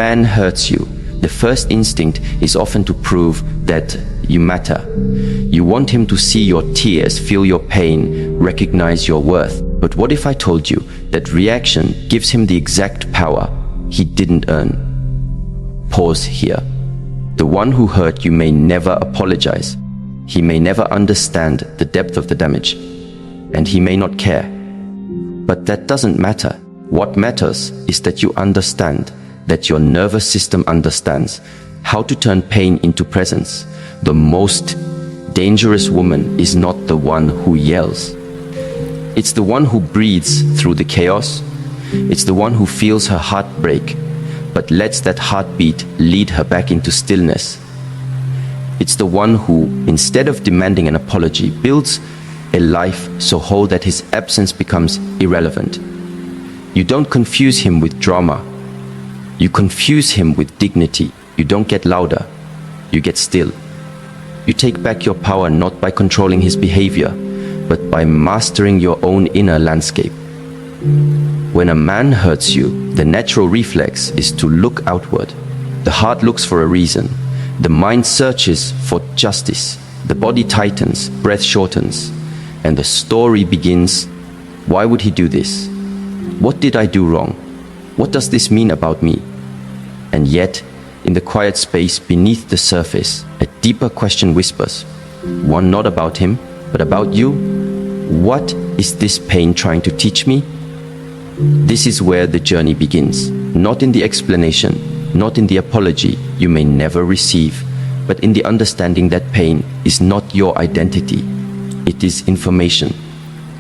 man hurts you, the first instinct is often to prove that you matter. You want him to see your tears, feel your pain, recognize your worth. But what if I told you that reaction gives him the exact power he didn't earn? Pause here. The one who hurt you may never apologize. He may never understand the depth of the damage, and he may not care. But that doesn't matter. What matters is that you understand, that your nervous system understands how to turn pain into presence. The most dangerous woman is not the one who yells. It's the one who breathes through the chaos. It's the one who feels her heart break, but lets that heartbeat lead her back into stillness. It's the one who, instead of demanding an apology, builds a life so whole that his absence becomes irrelevant. You don't confuse him with drama. You confuse him with dignity. You don't get louder. You get still. You take back your power not by controlling his behavior, but by mastering your own inner landscape. When a man hurts you, the natural reflex is to look outward. The heart looks for a reason. The mind searches for justice. The body tightens, breath shortens, and the story begins. Why would he do this? What did I do wrong? What does this mean about me? And yet, in the quiet space beneath the surface, a deeper question whispers. One not about him, but about you. What is this pain trying to teach me? This is where the journey begins. Not in the explanation, not in the apology you may never receive, but in the understanding that pain is not your identity. It is information,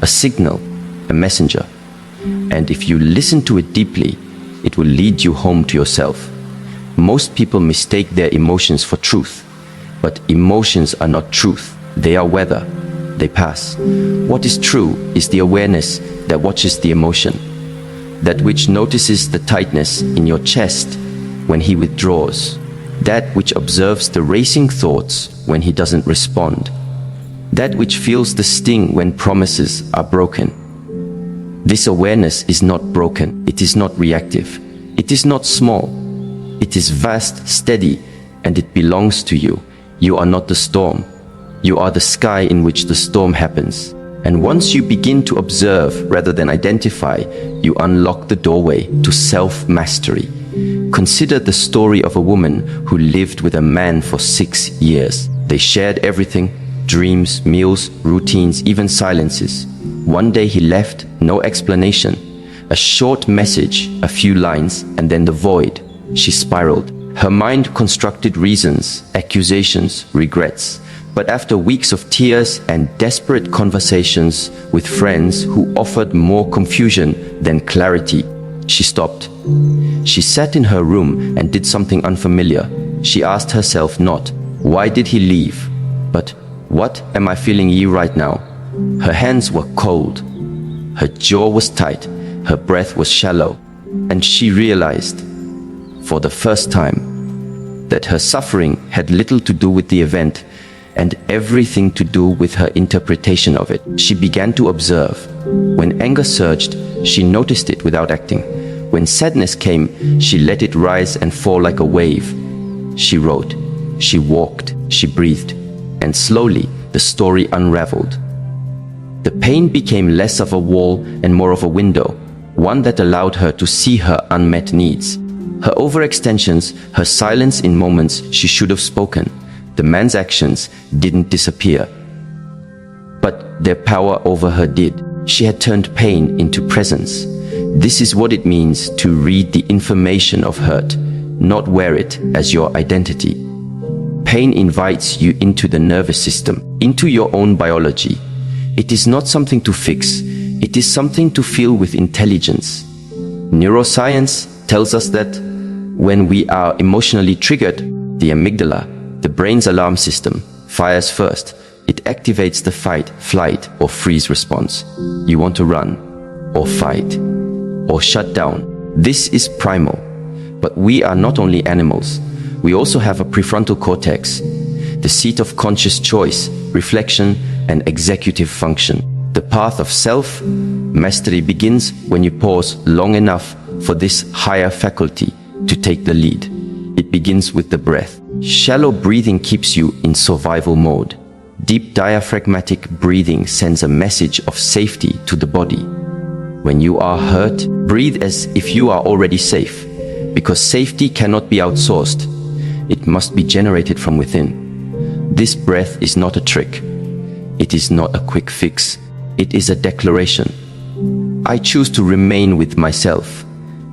a signal, a messenger. And if you listen to it deeply, it will lead you home to yourself. Most people mistake their emotions for truth, but emotions are not truth. They are weather. They pass. What is true is the awareness that watches the emotion, that which notices the tightness in your chest when he withdraws, that which observes the racing thoughts when he doesn't respond, that which feels the sting when promises are broken. This awareness is not broken. It is not reactive. It is not small. It is vast, steady, and it belongs to you. You are not the storm. You are the sky in which the storm happens. And once you begin to observe rather than identify, you unlock the doorway to self-mastery. Consider the story of a woman who lived with a man for 6 years. They shared everything, dreams, meals, routines, even silences. One day he left, no explanation. A short message, a few lines, and then the void. She spiraled. Her mind constructed reasons, accusations, regrets. But after weeks of tears and desperate conversations with friends who offered more confusion than clarity, she stopped. She sat in her room and did something unfamiliar. She asked herself not, why did he leave? But, what am I feeling Yi right now? Her hands were cold. Her jaw was tight. Her breath was shallow. And she realized, for the first time, that her suffering had little to do with the event and everything to do with her interpretation of it. She began to observe. When anger surged, she noticed it without acting. When sadness came, she let it rise and fall like a wave. She wrote, she walked, she breathed, and slowly the story unraveled. The pain became less of a wall and more of a window, one that allowed her to see her unmet needs. Her overextensions, her silence in moments she should have spoken. The man's actions didn't disappear, but their power over her did. She had turned pain into presence. This is what it means to read the information of hurt, not wear it as your identity. Pain invites you into the nervous system, into your own biology. It is not something to fix. It is something to feel with intelligence. Neuroscience tells us that when we are emotionally triggered, the amygdala, the brain's alarm system, fires first. It activates the fight, flight, or freeze response. You want to run, or fight, or shut down. This is primal. But we are not only animals. We also have a prefrontal cortex, the seat of conscious choice, reflection, and executive function. The path of self-mastery begins when you pause long enough for this higher faculty to take the lead. It begins with the breath. Shallow breathing keeps you in survival mode. Deep diaphragmatic breathing sends a message of safety to the body. When you are hurt, breathe as if you are already safe, because safety cannot be outsourced. It must be generated from within. This breath is not a trick. It is not a quick fix. It is a declaration. I choose to remain with myself.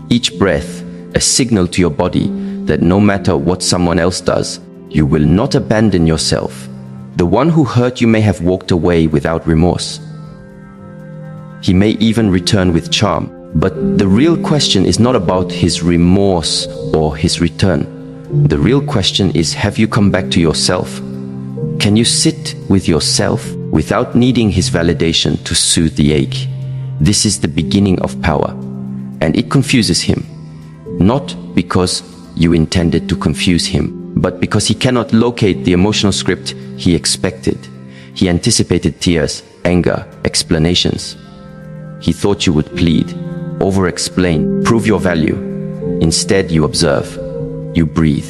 Each breath, a signal to your body that no matter what someone else does, you will not abandon yourself. The one who hurt you may have walked away without remorse. He may even return with charm. But the real question is not about his remorse or his return. The real question is, have you come back to yourself? Can you sit with yourself without needing his validation to soothe the ache? This is the beginning of power, and it confuses him. Not because you intended to confuse him, but because he cannot locate the emotional script he expected. He anticipated tears, anger, explanations. He thought you would plead, over-explain, prove your value. Instead, you observe, you breathe,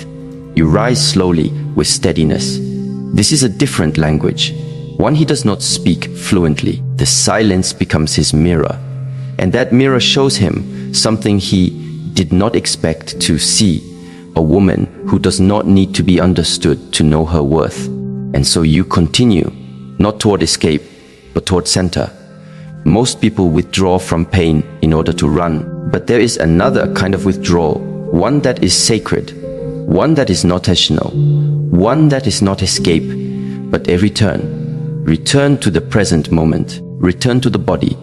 you rise slowly with steadiness. This is a different language, one he does not speak fluently. The silence becomes his mirror, and that mirror shows him something he did not expect to see, a woman who does not need to be understood to know her worth. And so you continue, not toward escape, but toward center. Most people withdraw from pain in order to run, but there is another kind of withdrawal, one that is sacred, one that is not notational, one that is not escape, but a return. Return to the present moment, return to the body,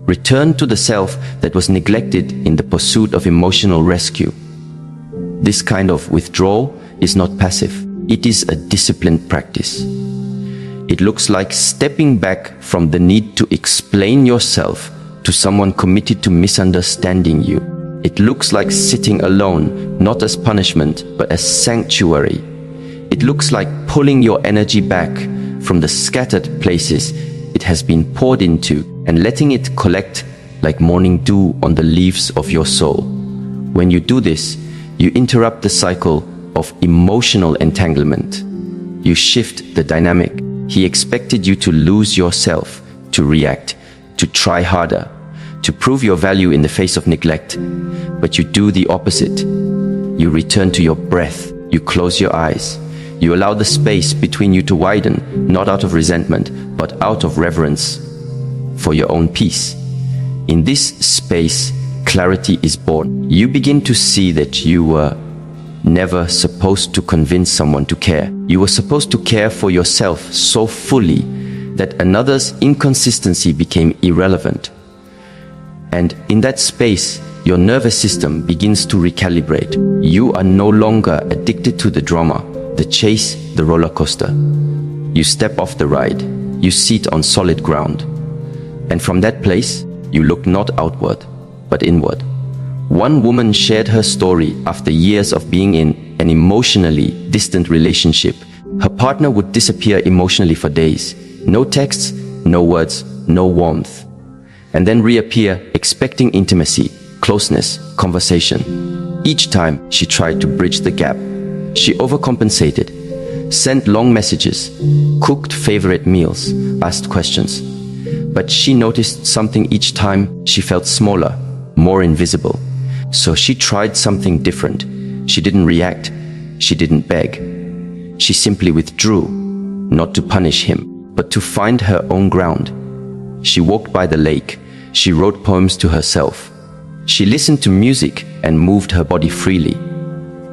return to the self that was neglected in the pursuit of emotional rescue. This kind of withdrawal is not passive, it is a disciplined practice. It looks like stepping back from the need to explain yourself to someone committed to misunderstanding you. It looks like sitting alone, not as punishment, but as sanctuary. It looks like pulling your energy back from the scattered places it has been poured into and letting it collect like morning dew on the leaves of your soul. When you do this, you interrupt the cycle of emotional entanglement. You shift the dynamic. He expected you to lose yourself, to react, to try harder, to prove your value in the face of neglect. But you do the opposite. You return to your breath. You close your eyes. You allow the space between you to widen, not out of resentment, but out of reverence for your own peace. In this space, clarity is born. You begin to see that you were never supposed to convince someone to care. You were supposed to care for yourself so fully that another's inconsistency became irrelevant. And in that space, your nervous system begins to recalibrate. You are no longer addicted to the drama, the chase, the roller coaster. You step off the ride. You sit on solid ground. And from that place, you look not outward, but inward. One woman shared her story after years of being in an emotionally distant relationship. Her partner would disappear emotionally for days. No texts, no words, no warmth. And then reappear expecting intimacy, closeness, conversation. Each time she tried to bridge the gap, she overcompensated, sent long messages, cooked favorite meals, asked questions. But she noticed something each time. She felt smaller, more invisible. So she tried something different. She didn't react. She didn't beg. She simply withdrew, not to punish him, but to find her own ground. She walked by the lake. She wrote poems to herself. She listened to music and moved her body freely.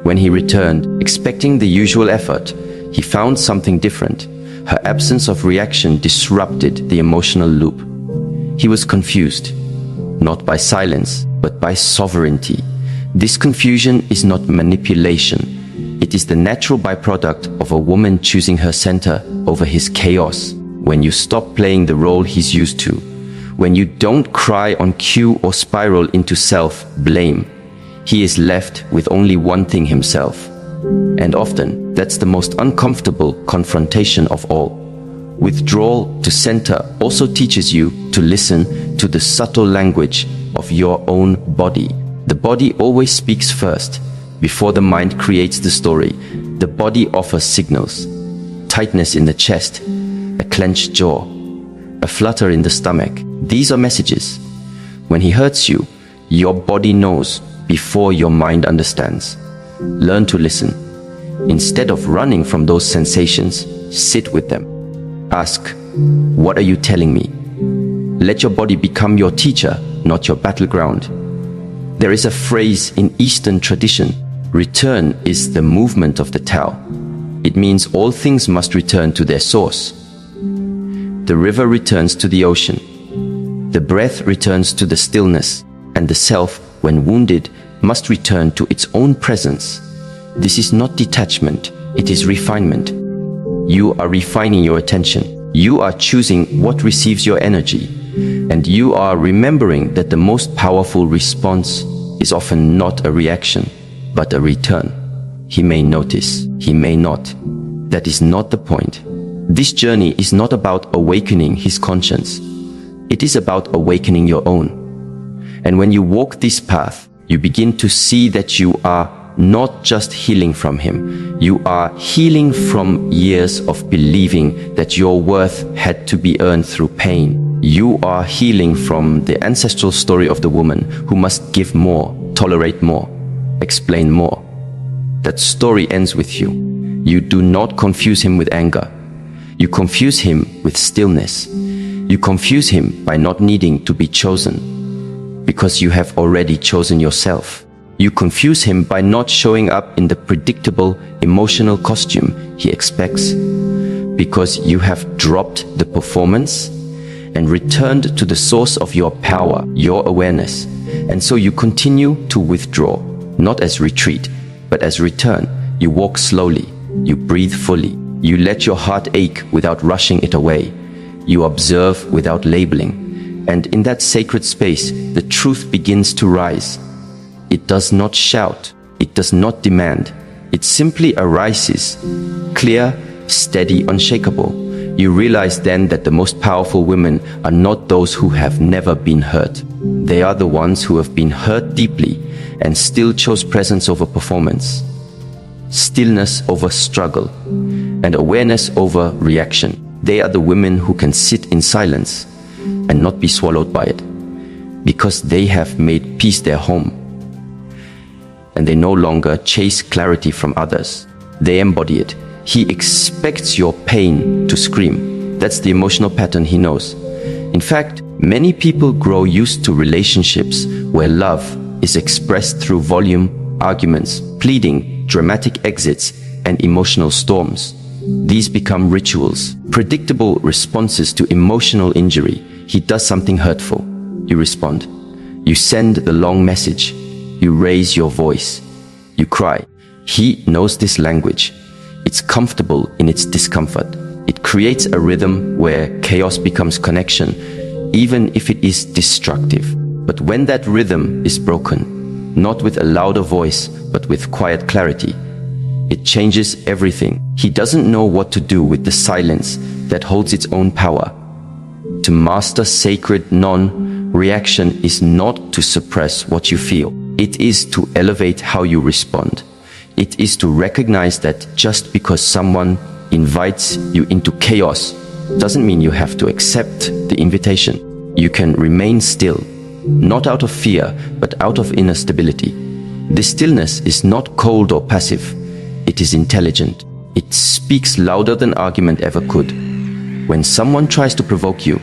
When he returned, expecting the usual effort, he found something different. Her absence of reaction disrupted the emotional loop. He was confused, not by silence, but by sovereignty. This confusion is not manipulation. It is the natural byproduct of a woman choosing her center over his chaos. When you stop playing the role he's used to, when you don't cry on cue or spiral into self-blame, he is left with only one thing: himself. And often, that's the most uncomfortable confrontation of all. Withdrawal to center also teaches you to listen to the subtle language of your own body. The body always speaks first. Before the mind creates the story, the body offers signals. Tightness in the chest, a clenched jaw, a flutter in the stomach. These are messages. When he hurts you, your body knows before your mind understands. Learn to listen. Instead of running from those sensations, sit with them. Ask, what are you telling me? Let your body become your teacher, not your battleground. There is a phrase in Eastern tradition, return is the movement of the Tao. It means all things must return to their source. The river returns to the ocean. The breath returns to the stillness, and the self, when wounded, must return to its own presence. This is not detachment, it is refinement. You are refining your attention. You are choosing what receives your energy. And you are remembering that the most powerful response is often not a reaction, but a return. He may notice, he may not. That is not the point. This journey is not about awakening his conscience. It is about awakening your own. And when you walk this path, you begin to see that you are not just healing from him. You are healing from years of believing that your worth had to be earned through pain. You are healing from the ancestral story of the woman who must give more, tolerate more, explain more. That story ends with you. You do not confuse him with anger. You confuse him with stillness. You confuse him by not needing to be chosen, because you have already chosen yourself. You confuse him by not showing up in the predictable emotional costume he expects, because you have dropped the performance and returned to the source of your power, your awareness. And so you continue to withdraw, not as retreat, but as return. You walk slowly, you breathe fully, you let your heart ache without rushing it away. You observe without labeling. And in that sacred space, the truth begins to rise. It does not shout, it does not demand. It simply arises, clear, steady, unshakable. You realize then that the most powerful women are not those who have never been hurt. They are the ones who have been hurt deeply and still chose presence over performance, stillness over struggle, and awareness over reaction. They are the women who can sit in silence and not be swallowed by it, because they have made peace their home. And they no longer chase clarity from others. They embody it. He expects your pain to scream. That's the emotional pattern he knows. In fact, many people grow used to relationships where love is expressed through volume, arguments, pleading, dramatic exits, and emotional storms. These become rituals, predictable responses to emotional injury. He does something hurtful. You respond. You send the long message. You raise your voice. You cry. He knows this language. It's comfortable in its discomfort. It creates a rhythm where chaos becomes connection, even if it is destructive. But when that rhythm is broken, not with a louder voice, but with quiet clarity, it changes everything. He doesn't know what to do with the silence that holds its own power. To master sacred non-reaction is not to suppress what you feel. It is to elevate how you respond. It is to recognize that just because someone invites you into chaos doesn't mean you have to accept the invitation. You can remain still, not out of fear, but out of inner stability. This stillness is not cold or passive. It is intelligent. It speaks louder than argument ever could. When someone tries to provoke you,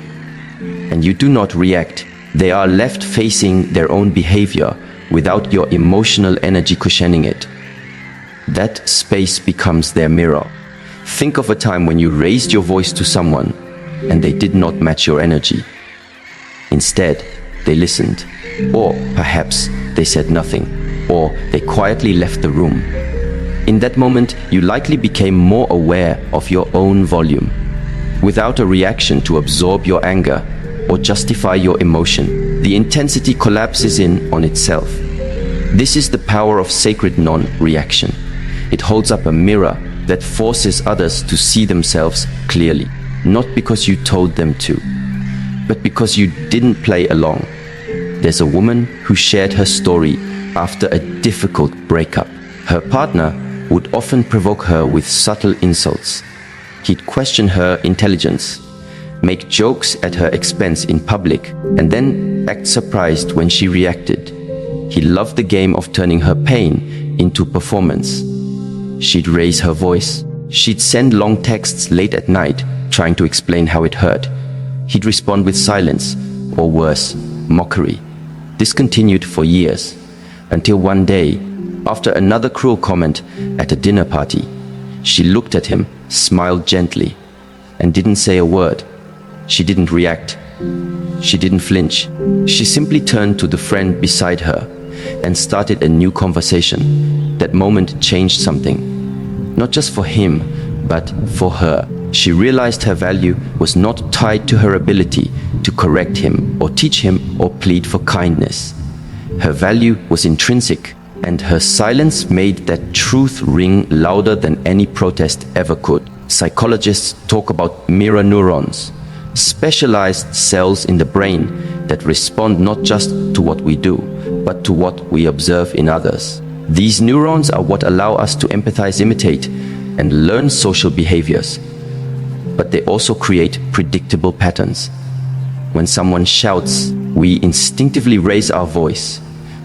and you do not react, they are left facing their own behavior without your emotional energy cushioning it. That space becomes their mirror. Think of a time when you raised your voice to someone and they did not match your energy. Instead, they listened, or perhaps they said nothing, or they quietly left the room. In that moment, you likely became more aware of your own volume, without a reaction to absorb your anger or justify your emotion. The intensity collapses in on itself. This is the power of sacred non-reaction. It holds up a mirror that forces others to see themselves clearly, not because you told them to, but because you didn't play along. There's a woman who shared her story after a difficult breakup. Her partner would often provoke her with subtle insults. He'd question her intelligence, make jokes at her expense in public, and then act surprised when she reacted. He loved the game of turning her pain into performance. She'd raise her voice. She'd send long texts late at night trying to explain how it hurt. He'd respond with silence, or worse, mockery. This continued for years, until one day, after another cruel comment at a dinner party, she looked at him, smiled gently, and didn't say a word. She didn't react. She didn't flinch. She simply turned to the friend beside her and started a new conversation. That moment changed something. Not just for him, but for her. She realized her value was not tied to her ability to correct him or teach him or plead for kindness. Her value was intrinsic, and her silence made that truth ring louder than any protest ever could. Psychologists talk about mirror neurons, specialized cells in the brain that respond not just to what we do, but to what we observe in others. These neurons are what allow us to empathize, imitate, and learn social behaviors. But they also create predictable patterns. When someone shouts, we instinctively raise our voice.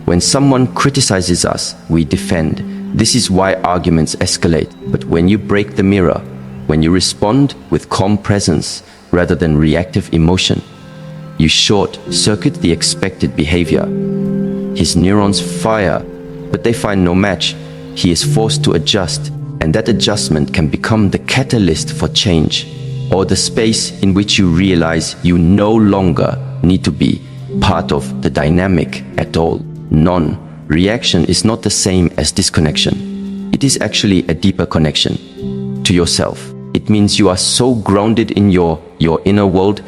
When someone criticizes us, we defend. This is why arguments escalate. But when you break the mirror, when you respond with calm presence rather than reactive emotion, you short-circuit the expected behavior. His neurons fire, but they find no match. He is forced to adjust, and that adjustment can become the catalyst for change, or the space in which you realize you no longer need to be part of the dynamic at all. Non-reaction is not the same as disconnection. It is actually a deeper connection to yourself. It means you are so grounded in your inner world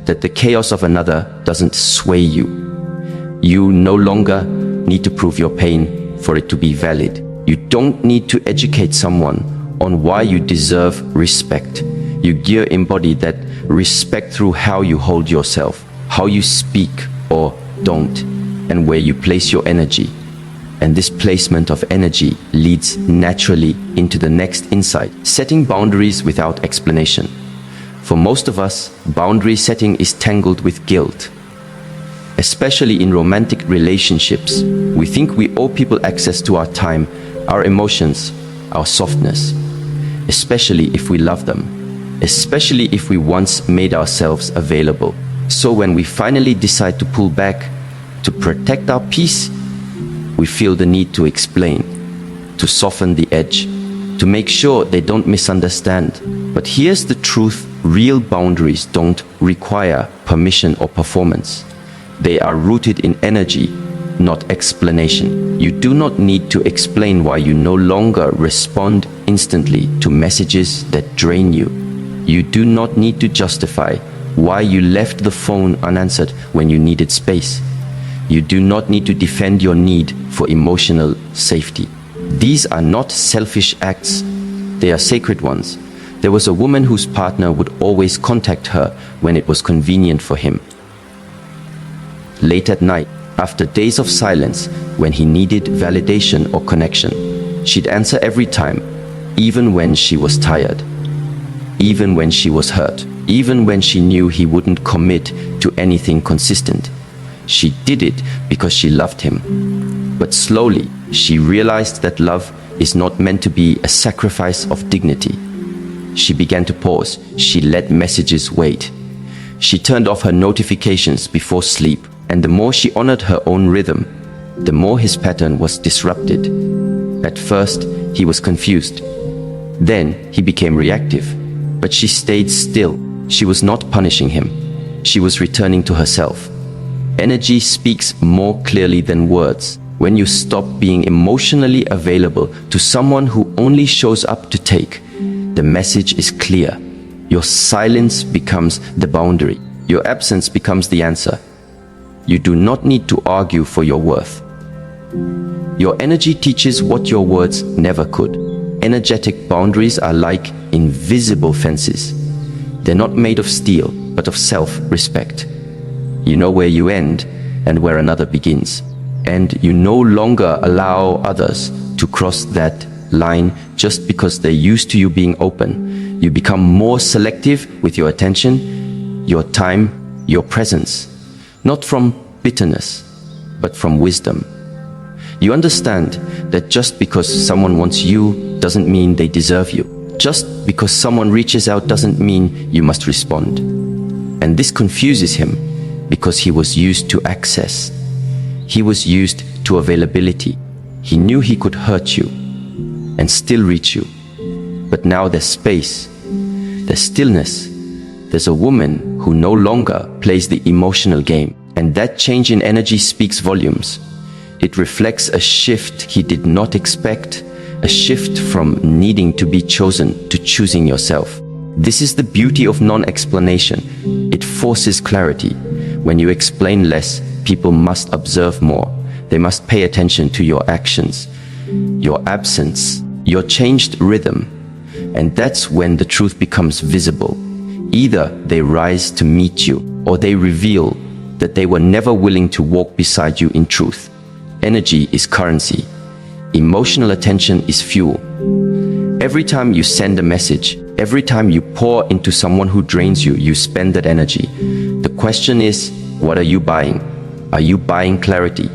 that the chaos of another doesn't sway you. You no longer need to prove your pain for it to be valid. You don't need to educate someone on why you deserve respect. You embody that respect through how you hold yourself, how you speak or don't, and where you place your energy. And this placement of energy leads naturally into the next insight, setting boundaries without explanation. For most of us, boundary setting is tangled with guilt. Especially in romantic relationships, we think we owe people access to our time, our emotions, our softness, especially if we love them, especially if we once made ourselves available. So when we finally decide to pull back, to protect our peace, we feel the need to explain, to soften the edge, to make sure they don't misunderstand. But here's the truth: real boundaries don't require permission or performance. They are rooted in energy, not explanation. You do not need to explain why you no longer respond instantly to messages that drain you. You do not need to justify why you left the phone unanswered when you needed space. You do not need to defend your need for emotional safety. These are not selfish acts. They are sacred ones. There was a woman whose partner would always contact her when it was convenient for him. Late at night, after days of silence, when he needed validation or connection, she'd answer every time, even when she was tired, even when she was hurt, even when she knew he wouldn't commit to anything consistent. She did it because she loved him. But slowly, she realized that love is not meant to be a sacrifice of dignity. She began to pause. She let messages wait. She turned off her notifications before sleep. And the more she honored her own rhythm, the more his pattern was disrupted. At first, he was confused. Then he became reactive. But she stayed still. She was not punishing him. She was returning to herself. Energy speaks more clearly than words. When you stop being emotionally available to someone who only shows up to take, the message is clear. Your silence becomes the boundary. Your absence becomes the answer. You do not need to argue for your worth. Your energy teaches what your words never could. Energetic boundaries are like invisible fences. They're not made of steel, but of self-respect. You know where you end and where another begins. And you no longer allow others to cross that line just because they're used to you being open. You become more selective with your attention, your time, your presence, not from bitterness, but from wisdom. You understand that just because someone wants you doesn't mean they deserve you. Just because someone reaches out doesn't mean you must respond. And this confuses him because he was used to access. He was used to availability. He knew he could hurt you and still reach you. But now there's space, there's stillness. There's a woman who no longer plays the emotional game. And that change in energy speaks volumes. It reflects a shift he did not expect, a shift from needing to be chosen to choosing yourself. This is the beauty of non-explanation. It forces clarity. When you explain less, people must observe more. They must pay attention to your actions, your absence, your changed rhythm. And that's when the truth becomes visible. Either they rise to meet you, or they reveal that they were never willing to walk beside you in truth. Energy is currency. Emotional attention is fuel. Every time you send a message, every time you pour into someone who drains you, you spend that energy. The question is, what are you buying? Are you buying clarity,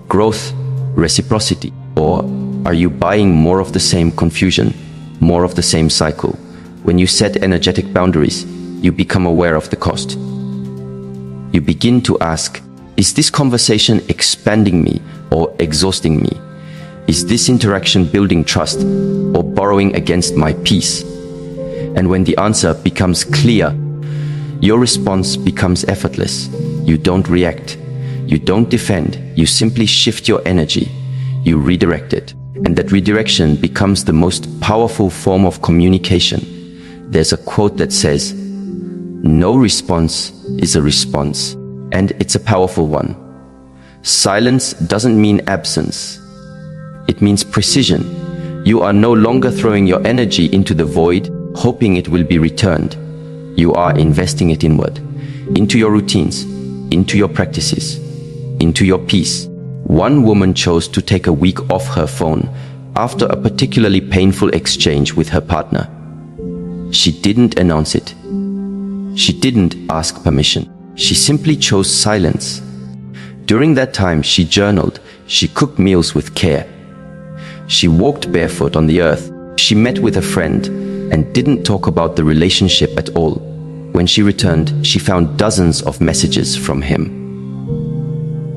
growth, reciprocity? Or are you buying more of the same confusion, more of the same cycle? When you set energetic boundaries, you become aware of the cost. You begin to ask, is this conversation expanding me or exhausting me? Is this interaction building trust or borrowing against my peace? And when the answer becomes clear, your response becomes effortless. You don't react. You don't defend. You simply shift your energy. You redirect it. And that redirection becomes the most powerful form of communication. There's a quote that says, "No response is a response." And it's a powerful one. Silence doesn't mean absence. It means precision. You are no longer throwing your energy into the void, hoping it will be returned. You are investing it inward, into your routines, into your practices, into your peace. One woman chose to take a week off her phone after a particularly painful exchange with her partner. She didn't announce it. She didn't ask permission. She simply chose silence. During that time, she journaled. She cooked meals with care. She walked barefoot on the earth. She met with a friend and didn't talk about the relationship at all. When she returned, she found dozens of messages from him.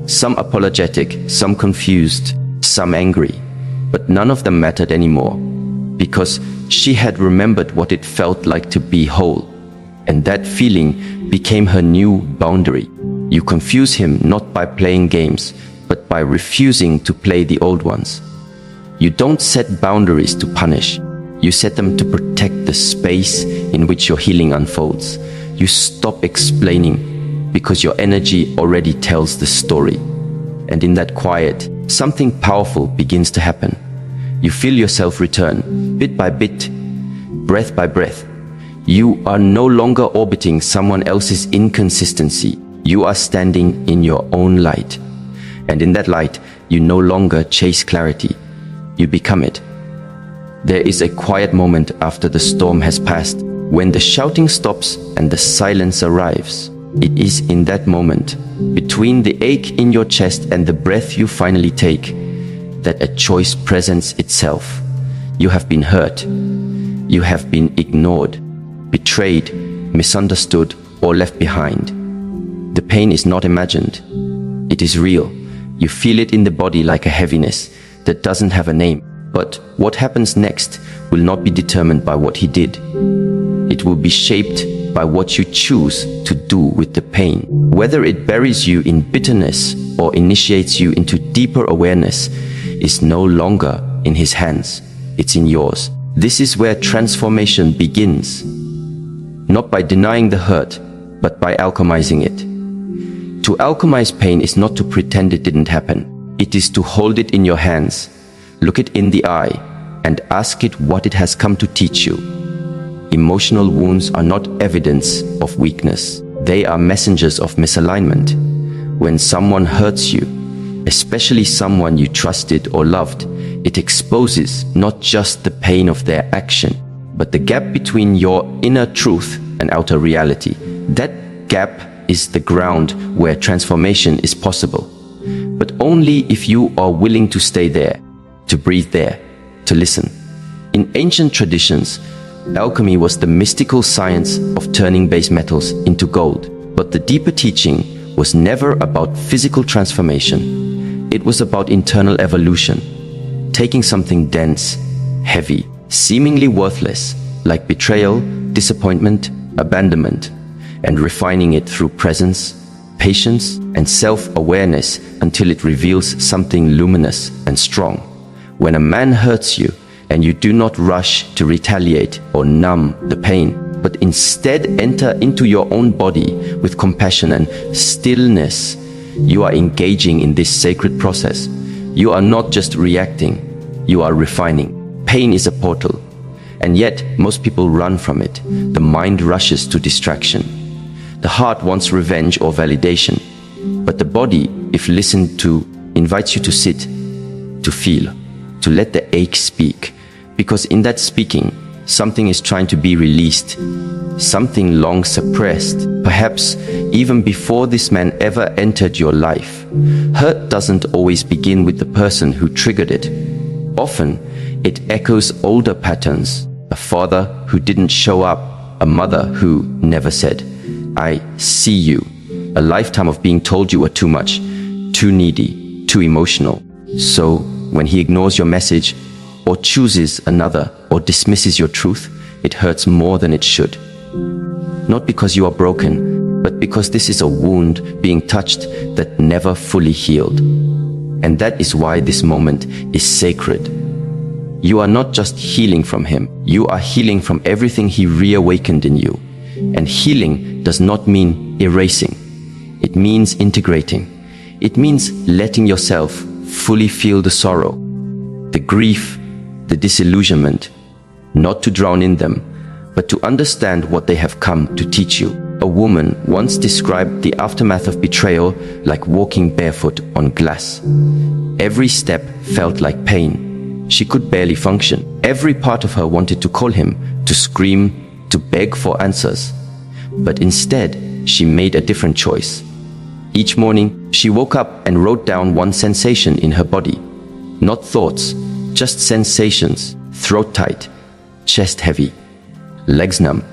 Some apologetic, some confused, some angry, but none of them mattered anymore because she had remembered what it felt like to be whole. And that feeling became her new boundary. You confuse him not by playing games, but by refusing to play the old ones. You don't set boundaries to punish. You set them to protect the space in which your healing unfolds. You stop explaining because your energy already tells the story. And in that quiet, something powerful begins to happen. You feel yourself return, bit by bit, breath by breath. You are no longer orbiting someone else's inconsistency. You are standing in your own light. And in that light, you no longer chase clarity. You become it. There is a quiet moment after the storm has passed, when the shouting stops and the silence arrives. It is in that moment, between the ache in your chest and the breath you finally take, that a choice presents itself. You have been hurt. You have been ignored, betrayed, misunderstood, or left behind. The pain is not imagined. It is real. You feel it in the body like a heaviness that doesn't have a name. But what happens next will not be determined by what he did. It will be shaped by what you choose to do with the pain. Whether it buries you in bitterness or initiates you into deeper awareness is no longer in his hands. It's in yours. This is where transformation begins. Not by denying the hurt, but by alchemizing it. To alchemize pain is not to pretend it didn't happen. It is to hold it in your hands, look it in the eye, and ask it what it has come to teach you. Emotional wounds are not evidence of weakness. They are messengers of misalignment. When someone hurts you, especially someone you trusted or loved, it exposes not just the pain of their action, but the gap between your inner truth and outer reality. That gap is the ground where transformation is possible, but only if you are willing to stay there, to breathe there, to listen. In ancient traditions, alchemy was the mystical science of turning base metals into gold, but the deeper teaching was never about physical transformation. It was about internal evolution, taking something dense, heavy, seemingly worthless, like betrayal, disappointment, abandonment, and refining it through presence, patience, and self-awareness until it reveals something luminous and strong. When a man hurts you, and you do not rush to retaliate or numb the pain, but instead enter into your own body with compassion and stillness, you are engaging in this sacred process. You are not just reacting, you are refining. Pain is a portal, and yet most people run from it. The mind rushes to distraction. The heart wants revenge or validation, but the body, if listened to, invites you to sit, to feel, to let the ache speak. Because in that speaking, something is trying to be released, something long suppressed, perhaps even before this man ever entered your life. Hurt doesn't always begin with the person who triggered it. Often, it echoes older patterns. A father who didn't show up, a mother who never said, "I see you." A lifetime of being told you were too much, too needy, too emotional. So, when he ignores your message, or chooses another, or dismisses your truth, it hurts more than it should. Not because you are broken, but because this is a wound being touched that never fully healed. And that is why this moment is sacred. You are not just healing from him, you are healing from everything he reawakened in you. And healing does not mean erasing. It means integrating. It means letting yourself fully feel the sorrow, the grief, the disillusionment, not to drown in them, but to understand what they have come to teach you. A woman once described the aftermath of betrayal like walking barefoot on glass. Every step felt like pain. She could barely function. Every part of her wanted to call him, to scream, to beg for answers. But instead, she made a different choice. Each morning, she woke up and wrote down one sensation in her body. Not thoughts, just sensations. Throat tight, chest heavy, legs numb.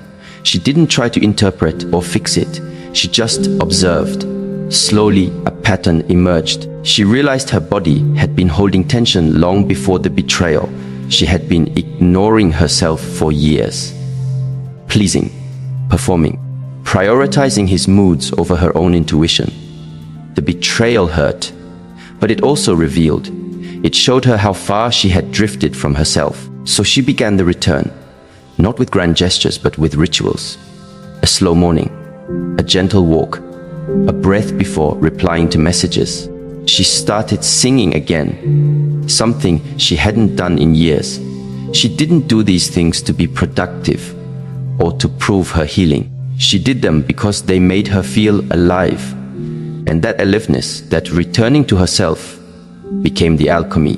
She didn't try to interpret or fix it. She just observed. Slowly, a pattern emerged. She realized her body had been holding tension long before the betrayal. She had been ignoring herself for years. Pleasing, performing, prioritizing his moods over her own intuition. The betrayal hurt, but it also revealed. It showed her how far she had drifted from herself. So she began the return, not with grand gestures, but with rituals. A slow morning, a gentle walk, a breath before replying to messages. She started singing again, something she hadn't done in years. She didn't do these things to be productive or to prove her healing. She did them because they made her feel alive. And that aliveness, that returning to herself, became the alchemy.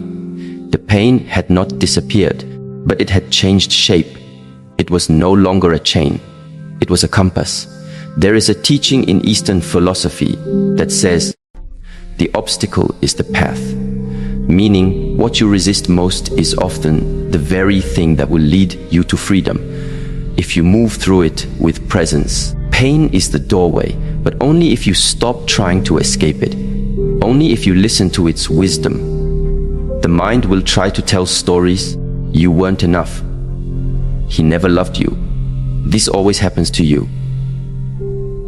The pain had not disappeared, but it had changed shape. It was no longer a chain. It was a compass. There is a teaching in Eastern philosophy that says, the obstacle is the path. Meaning, what you resist most is often the very thing that will lead you to freedom, if you move through it with presence. Pain is the doorway, but only if you stop trying to escape it. Only if you listen to its wisdom. The mind will try to tell stories. You weren't enough. He never loved you. This always happens to you.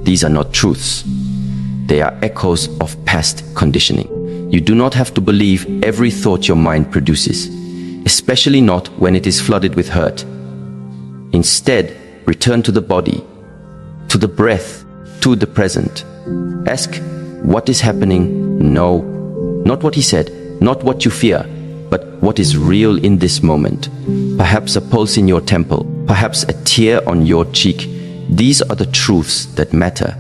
These are not truths. They are echoes of past conditioning. You do not have to believe every thought your mind produces, especially not when it is flooded with hurt. Instead, return to the body, to the breath, to the present. Ask, what is happening? No, not what he said, not what you fear, but what is real in this moment. Perhaps a pulse in your temple, perhaps a tear on your cheek. These are the truths that matter.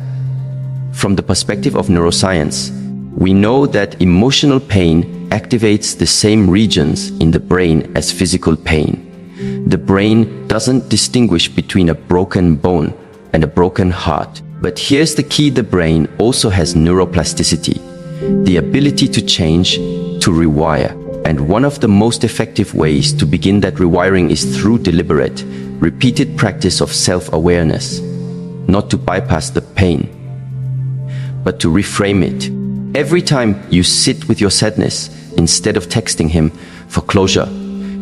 From the perspective of neuroscience, We know that emotional pain activates the same regions in the brain as physical pain. The brain doesn't distinguish between a broken bone and a broken heart. But here's the key: the brain also has neuroplasticity, the ability to change, to rewire. And one of the most effective ways to begin that rewiring is through deliberate, repeated practice of self-awareness. Not to bypass the pain, but to reframe it. Every time you sit with your sadness, instead of texting him for closure,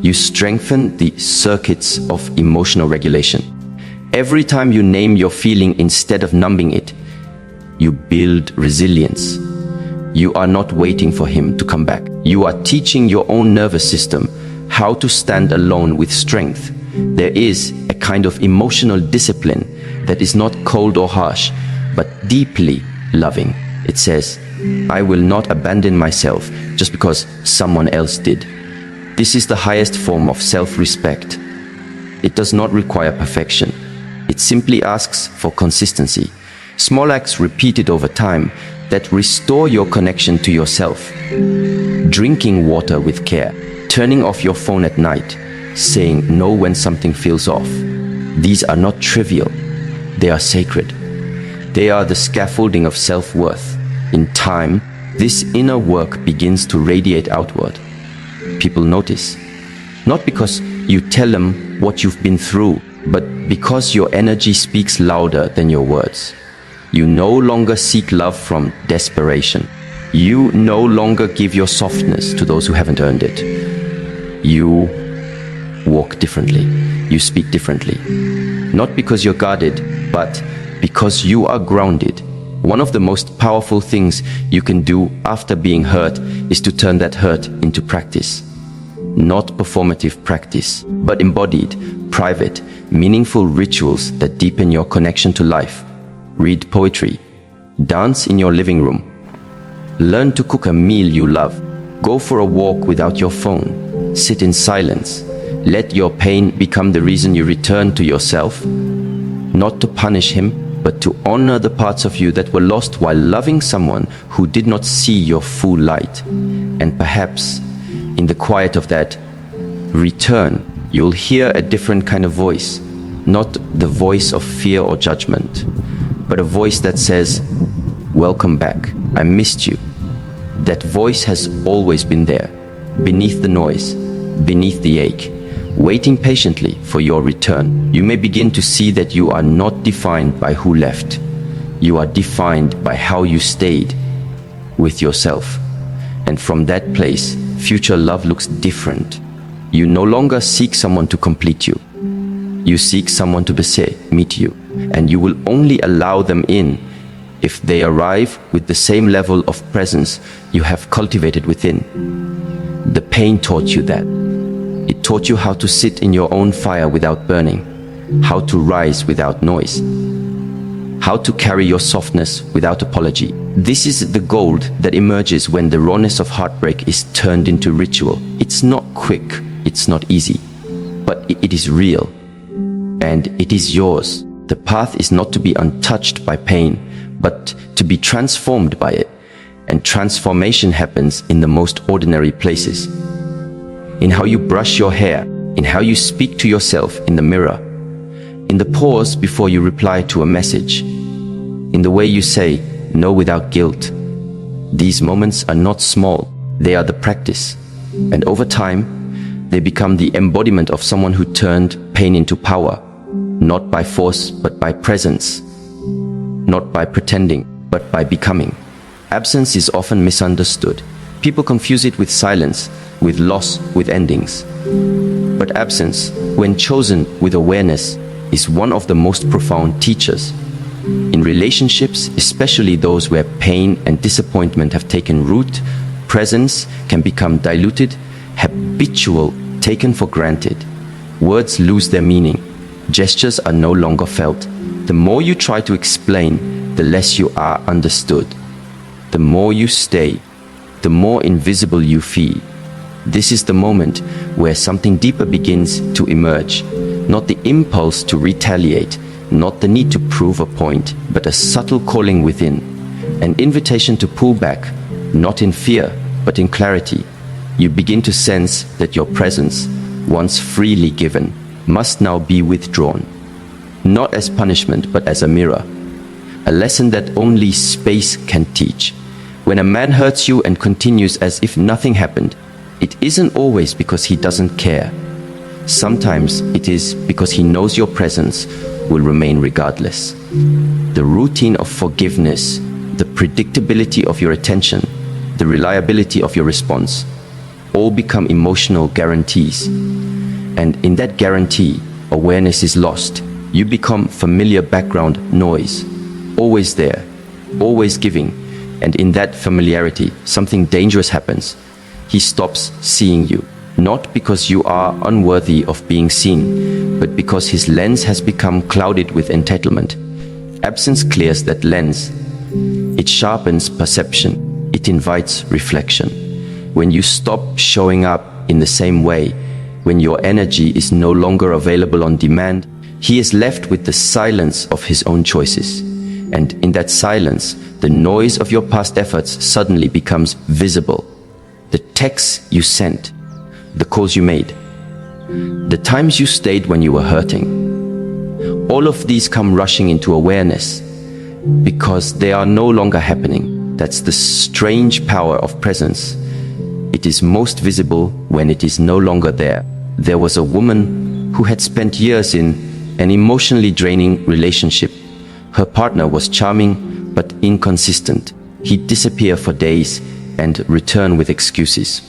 you strengthen the circuits of emotional regulation. Every time you name your feeling instead of numbing it, you build resilience. You are not waiting for him to come back. You are teaching your own nervous system how to stand alone with strength. There is a kind of emotional discipline that is not cold or harsh, but deeply loving. It says, I will not abandon myself just because someone else did. This is the highest form of self-respect. It does not require perfection. It simply asks for consistency. Small acts repeated over time that restore your connection to yourself. Drinking water with care, turning off your phone at night, saying no when something feels off. These are not trivial. They are sacred. They are the scaffolding of self-worth. In time, this inner work begins to radiate outward. People notice, not because you tell them what you've been through, but because your energy speaks louder than your words. You no longer seek love from desperation. You no longer give your softness to those who haven't earned it. You walk differently. You speak differently. Not because you're guarded, but because you are grounded. One of the most powerful things you can do after being hurt is to turn that hurt into practice. Not performative practice, but embodied, private, meaningful rituals that deepen your connection to life. Read poetry. Dance in your living room. Learn to cook a meal you love. Go for a walk without your phone. Sit in silence. Let your pain become the reason you return to yourself. Not to punish him, but to honor the parts of you that were lost while loving someone who did not see your full light. And perhaps, in the quiet of that return, you'll hear a different kind of voice. Not the voice of fear or judgment, but a voice that says, welcome back, I missed you. That voice has always been there, beneath the noise, beneath the ache, waiting patiently for your return. You may begin to see that you are not defined by who left. You are defined by how you stayed with yourself. And from that place, future love looks different. You no longer seek someone to complete you. You seek someone to meet you, and you will only allow them in if they arrive with the same level of presence you have cultivated within. The pain taught you that. It taught you how to sit in your own fire without burning, how to rise without noise, how to carry your softness without apology. This is the gold that emerges when the rawness of heartbreak is turned into ritual. It's not quick, it's not easy, but it is real. And it is yours. The path is not to be untouched by pain, but to be transformed by it. And transformation happens in the most ordinary places. In how you brush your hair, in how you speak to yourself in the mirror, in the pause before you reply to a message, in the way you say no without guilt. These moments are not small, they are the practice. And over time, they become the embodiment of someone who turned pain into power. Not by force, but by presence. Not by pretending, but by becoming. Absence is often misunderstood. People confuse it with silence, with loss, with endings. But absence, when chosen with awareness, is one of the most profound teachers. In relationships, especially those where pain and disappointment have taken root, presence can become diluted, habitual, taken for granted. Words lose their meaning. Gestures are no longer felt. The more you try to explain, the less you are understood. The more you stay, the more invisible you feel. This is the moment where something deeper begins to emerge. Not the impulse to retaliate, not the need to prove a point, but a subtle calling within. An invitation to pull back, not in fear, but in clarity. You begin to sense that your presence, once freely given, must now be withdrawn, not as punishment, but as a mirror. A lesson that only space can teach. When a man hurts you and continues as if nothing happened, it isn't always because he doesn't care. Sometimes it is because he knows your presence will remain regardless. The routine of forgiveness, the predictability of your attention, the reliability of your response, all become emotional guarantees. And in that guarantee, awareness is lost. You become familiar background noise, always there, always giving. And in that familiarity, something dangerous happens. He stops seeing you, not because you are unworthy of being seen, but because his lens has become clouded with entitlement. Absence clears that lens. It sharpens perception. It invites reflection. When you stop showing up in the same way, when your energy is no longer available on demand, he is left with the silence of his own choices. And in that silence, the noise of your past efforts suddenly becomes visible. The texts you sent, the calls you made, the times you stayed when you were hurting. All of these come rushing into awareness because they are no longer happening. That's the strange power of presence. It is most visible when it is no longer there. There was a woman who had spent years in an emotionally draining relationship. Her partner was charming but inconsistent. He'd disappear for days and return with excuses.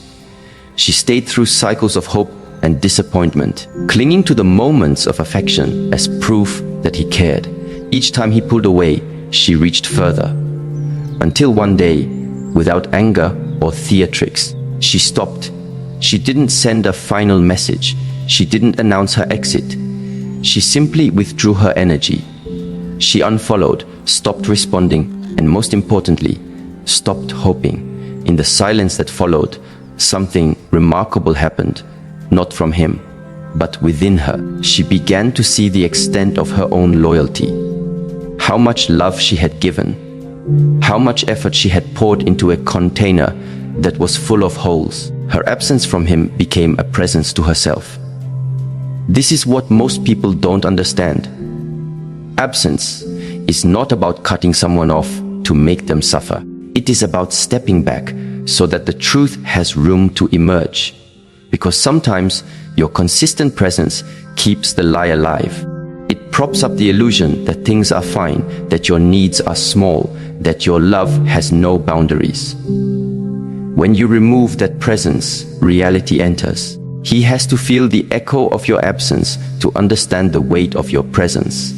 She stayed through cycles of hope and disappointment, clinging to the moments of affection as proof that he cared. Each time he pulled away, she reached further. Until one day, without anger or theatrics, she stopped. She didn't send a final message. She didn't announce her exit. She simply withdrew her energy. She unfollowed, stopped responding, and most importantly, stopped hoping. In the silence that followed, something remarkable happened, not from him, but within her. She began to see the extent of her own loyalty, how much love she had given, how much effort she had poured into a container that was full of holes. Her absence from him became a presence to herself. This is what most people don't understand. Absence is not about cutting someone off to make them suffer. It is about stepping back so that the truth has room to emerge. Because sometimes your consistent presence keeps the lie alive. It props up the illusion that things are fine, that your needs are small, that your love has no boundaries. When you remove that presence, reality enters. He has to feel the echo of your absence to understand the weight of your presence.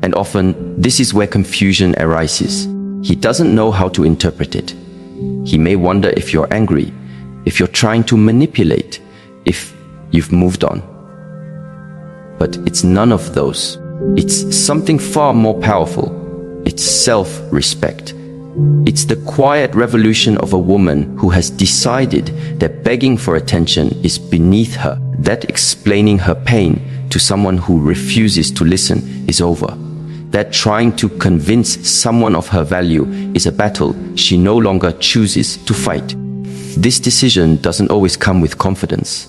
And often, this is where confusion arises. He doesn't know how to interpret it. He may wonder if you're angry, if you're trying to manipulate, if you've moved on. But it's none of those. It's something far more powerful. It's self-respect. It's the quiet revolution of a woman who has decided that begging for attention is beneath her, that explaining her pain to someone who refuses to listen is over, that trying to convince someone of her value is a battle she no longer chooses to fight. This decision doesn't always come with confidence.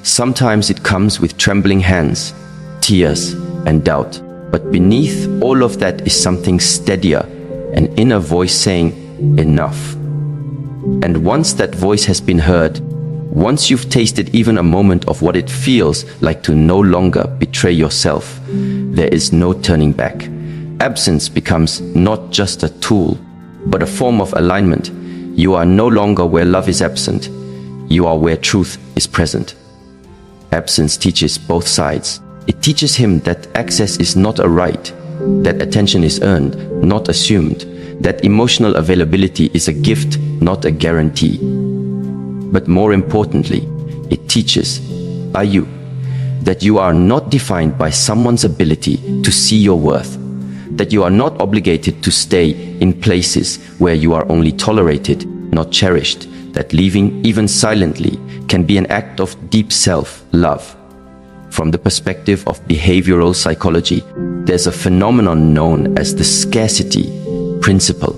Sometimes it comes with trembling hands, tears, and doubt. But beneath all of that is something steadier, an inner voice saying, enough. And once that voice has been heard, once you've tasted even a moment of what it feels like to no longer betray yourself, there is no turning back. Absence becomes not just a tool, but a form of alignment. You are no longer where love is absent. You are where truth is present. Absence teaches both sides. It teaches him that access is not a right, that attention is earned, not assumed, that emotional availability is a gift, not a guarantee. But more importantly, it teaches, that you are not defined by someone's ability to see your worth, that you are not obligated to stay in places where you are only tolerated, not cherished, that leaving even silently can be an act of deep self-love. From the perspective of behavioral psychology, there's a phenomenon known as the scarcity principle.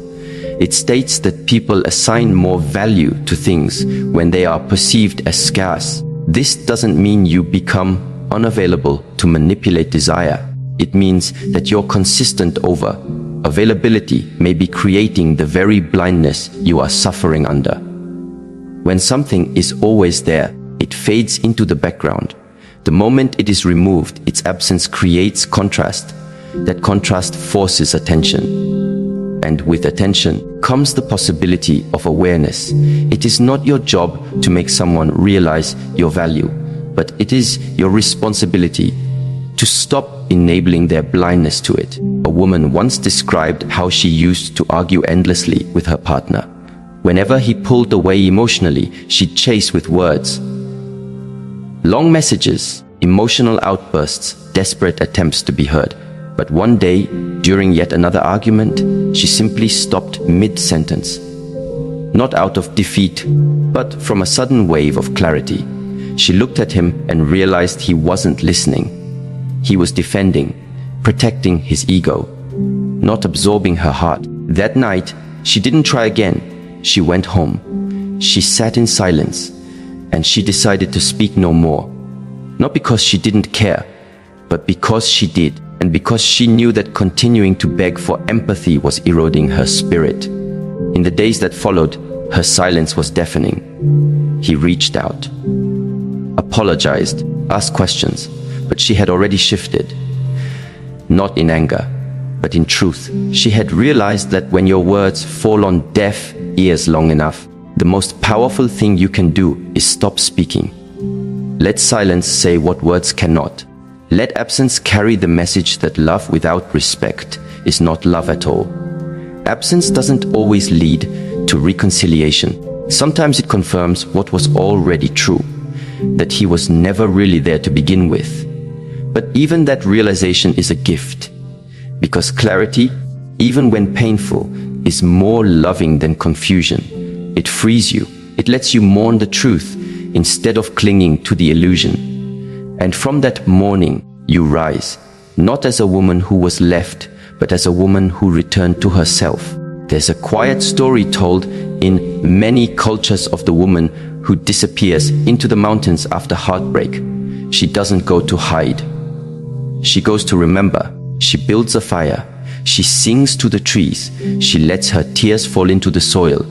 It states that people assign more value to things when they are perceived as scarce. This doesn't mean you become unavailable to manipulate desire. It means that your consistent availability may be creating the very blindness you are suffering under. When something is always there, it fades into the background. The moment it is removed, its absence creates contrast. That contrast forces attention. And with attention comes the possibility of awareness. It is not your job to make someone realize your value, but it is your responsibility to stop enabling their blindness to it. A woman once described how she used to argue endlessly with her partner. Whenever he pulled away emotionally, she'd chase with words. Long messages, emotional outbursts, desperate attempts to be heard. But one day, during yet another argument, she simply stopped mid-sentence. Not out of defeat, but from a sudden wave of clarity. She looked at him and realized he wasn't listening. He was defending, protecting his ego, not absorbing her heart. That night, she didn't try again. She went home. She sat in silence, and she decided to speak no more. Not because she didn't care, but because she did, and because she knew that continuing to beg for empathy was eroding her spirit. In the days that followed, her silence was deafening. He reached out, apologized, asked questions, but she had already shifted. Not in anger, but in truth. She had realized that when your words fall on deaf ears long enough, the most powerful thing you can do is stop speaking. Let silence say what words cannot. Let absence carry the message that love without respect is not love at all. Absence doesn't always lead to reconciliation. Sometimes it confirms what was already true, that he was never really there to begin with. But even that realization is a gift, because clarity, even when painful, is more loving than confusion. It frees you. It lets you mourn the truth instead of clinging to the illusion. And from that mourning, you rise, not as a woman who was left, but as a woman who returned to herself. There's a quiet story told in many cultures of the woman who disappears into the mountains after heartbreak. She doesn't go to hide. She goes to remember. She builds a fire. She sings to the trees. She lets her tears fall into the soil.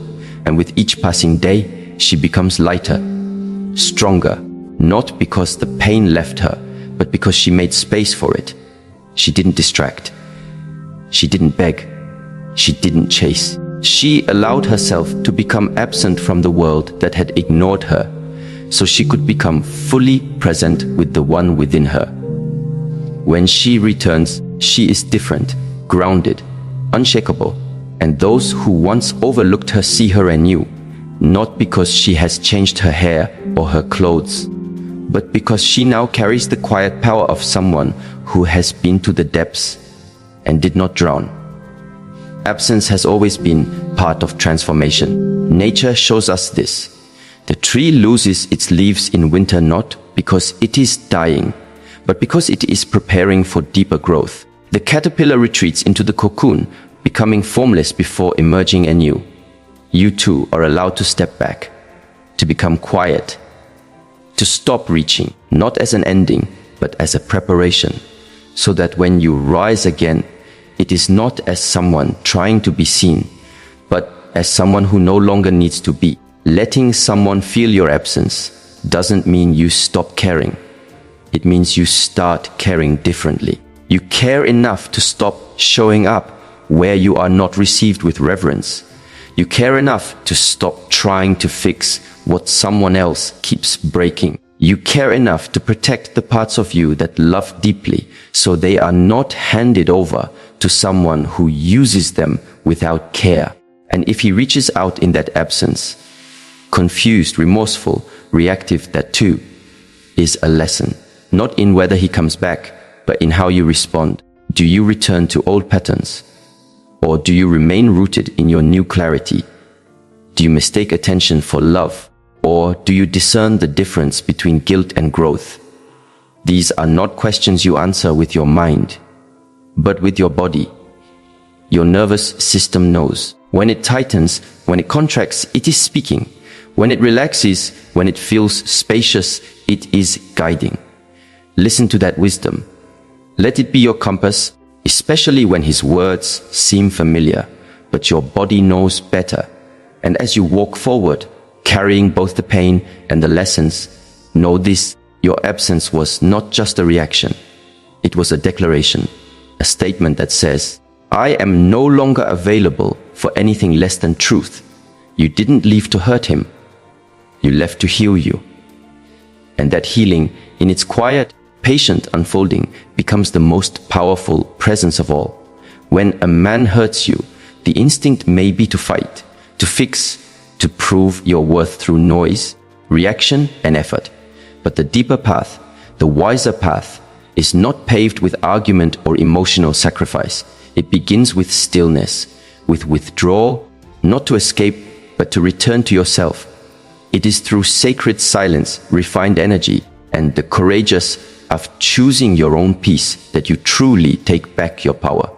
And with each passing day, she becomes lighter, stronger, not because the pain left her, but because she made space for it. She didn't distract. She didn't beg. She didn't chase. She allowed herself to become absent from the world that had ignored her, so she could become fully present with the one within her. When she returns, she is different, grounded, unshakable, and those who once overlooked her see her anew, not because she has changed her hair or her clothes, but because she now carries the quiet power of someone who has been to the depths and did not drown. Absence has always been part of transformation. Nature shows us this. The tree loses its leaves in winter not because it is dying, but because it is preparing for deeper growth. The caterpillar retreats into the cocoon, becoming formless before emerging anew. You too are allowed to step back, to become quiet, to stop reaching, not as an ending, but as a preparation, so that when you rise again, it is not as someone trying to be seen, but as someone who no longer needs to be. Letting someone feel your absence doesn't mean you stop caring. It means you start caring differently. You care enough to stop showing up where you are not received with reverence. You care enough to stop trying to fix what someone else keeps breaking. You care enough to protect the parts of you that love deeply, so they are not handed over to someone who uses them without care. And if he reaches out in that absence, confused, remorseful, reactive, that too is a lesson. Not in whether he comes back, but in how you respond. Do you return to old patterns? Or do you remain rooted in your new clarity? Do you mistake attention for love? Or do you discern the difference between guilt and growth? These are not questions you answer with your mind, but with your body. Your nervous system knows. When it tightens, when it contracts, it is speaking. When it relaxes, when it feels spacious, it is guiding. Listen to that wisdom. Let it be your compass, especially when his words seem familiar, but your body knows better. And as you walk forward, carrying both the pain and the lessons, know this: your absence was not just a reaction. It was a declaration, a statement that says, I am no longer available for anything less than truth. You didn't leave to hurt him. You left to heal you. And that healing, in its quiet, patient unfolding, becomes the most powerful presence of all. When a man hurts you, the instinct may be to fight, to fix, to prove your worth through noise, reaction, and effort. But the deeper path, the wiser path, is not paved with argument or emotional sacrifice. It begins with stillness, with withdrawal, not to escape, but to return to yourself. It is through sacred silence, refined energy, and the courageous of choosing your own peace that you truly take back your power.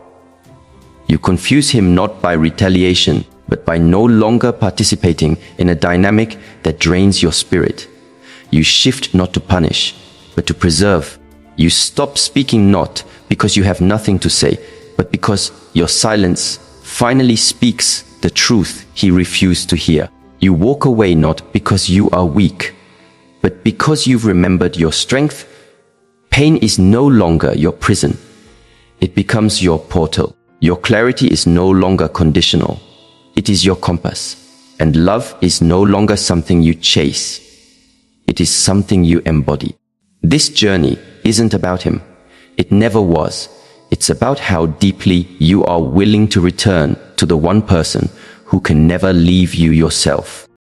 You confuse him not by retaliation, but by no longer participating in a dynamic that drains your spirit. You shift not to punish, but to preserve. You stop speaking not because you have nothing to say, but because your silence finally speaks the truth he refused to hear. You walk away not because you are weak, but because you've remembered your strength. Pain is no longer your prison. It becomes your portal. Your clarity is no longer conditional. It is your compass. And love is no longer something you chase. It is something you embody. This journey isn't about him. It never was. It's about how deeply you are willing to return to the one person who can never leave you yourself.